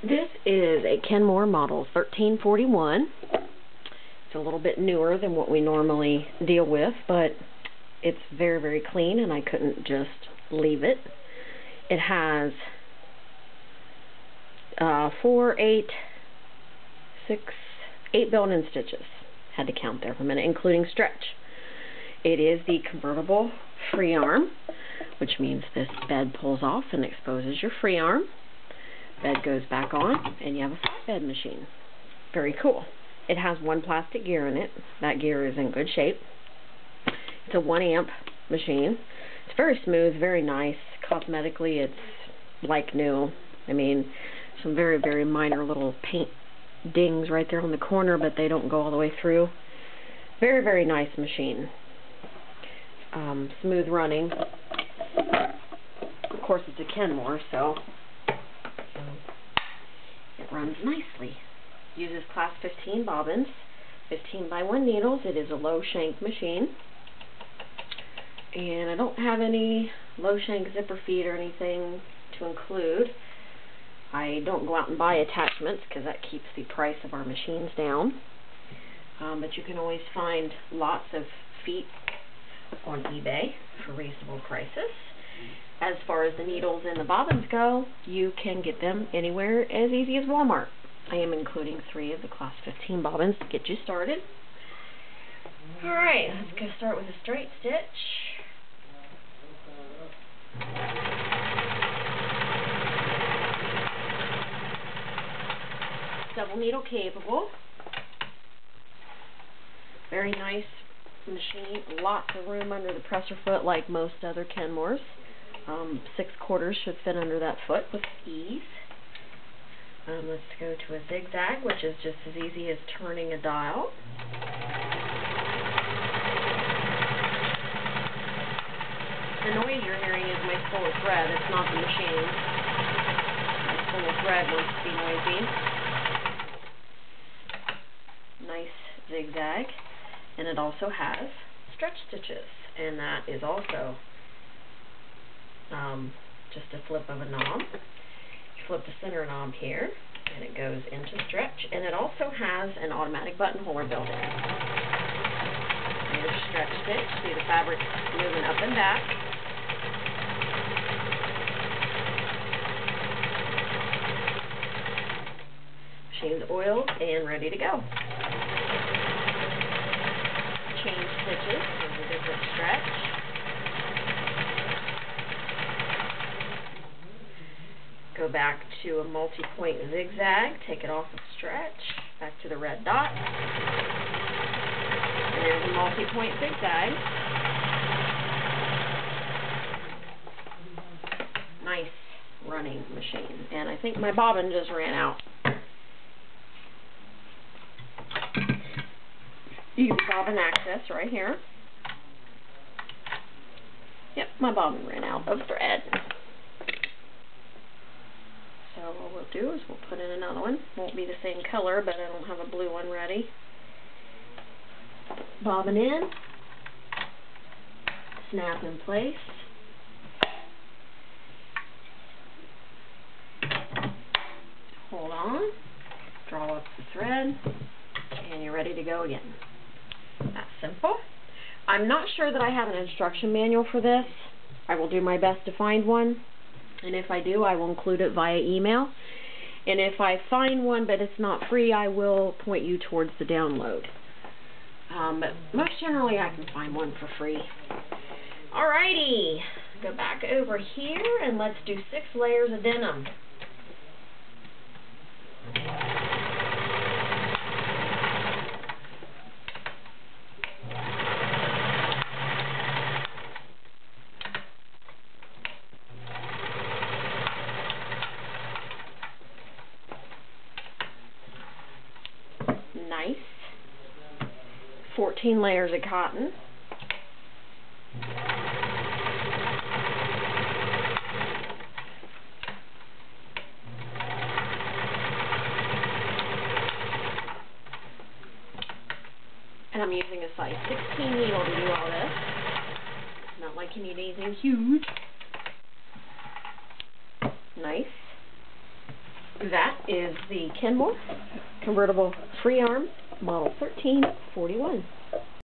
This is a Kenmore model 1341. It's a little bit newer than what we normally deal with, but it's very, very clean, and I couldn't just leave it. It has 8 built-in stitches. Had to count there for a minute, including stretch. It is the convertible free arm, which means this bed pulls off and exposes your free arm. Bed goes back on, and you have a flatbed machine. Very cool. It has 1 plastic gear in it. That gear is in good shape. It's a 1 amp machine. It's very smooth, very nice. Cosmetically, it's like new. I mean, some very, very minor little paint dings right there on the corner, but they don't go all the way through. Very, very nice machine. Smooth running. Of course, it's a Kenmore, so it runs nicely. Uses class 15 bobbins, 15 by 1 needles. It is a LOW-SHANK machine. And I don't have any LOW-SHANK zipper feet or anything to include. I don't go out and buy attachments because that keeps the price of our machines down. But you can always find lots of feet on eBay for reasonable prices. As far as the needles and the bobbins go, you can get them anywhere as easy as Walmart. I am including 3 of the class 15 bobbins to get you started. Alright, let's go start with a straight stitch. Double needle capable. Very nice machine. Lots of room under the presser foot like most other Kenmores. 6/4 should fit under that foot with ease. Let's go to a zigzag, which is just as easy as turning a dial. The noise you're hearing is my spool of thread. It's not the machine. My spool of thread wants to be noisy. Nice zigzag. And it also has stretch stitches. And that is also just a flip of a knob. Flip the center knob here, and it goes into stretch. And it also has an automatic buttonholer built in. Here's stretch stitch. See the fabric moving up and back. Machine's oiled and ready to go. Change stitches. There's a different stretch. Go back to a multi-point zigzag, take it off of stretch, back to the red dot, and there's a multi-point zigzag. Nice running machine. And I think my bobbin just ran out. Use bobbin access right here. Yep, my bobbin ran out of thread. So what we'll do is we'll put in another one. Won't be the same color, but I don't have a blue one ready. Bobbin in. Snap in place. Hold on. Draw up the thread. And you're ready to go again. That's simple. I'm not sure that I have an instruction manual for this. I will do my best to find one. And if I do, I will include it via email. And if I find one but it's not free, I will point you towards the download. But most generally, I can find one for free. Alrighty. Go back over here and let's do 6 layers of denim. Nice. 14 layers of cotton. And I'm using a size 16 needle to do all this. It's not like you need anything huge. Nice. That is the Kenmore convertible free arm model 1341.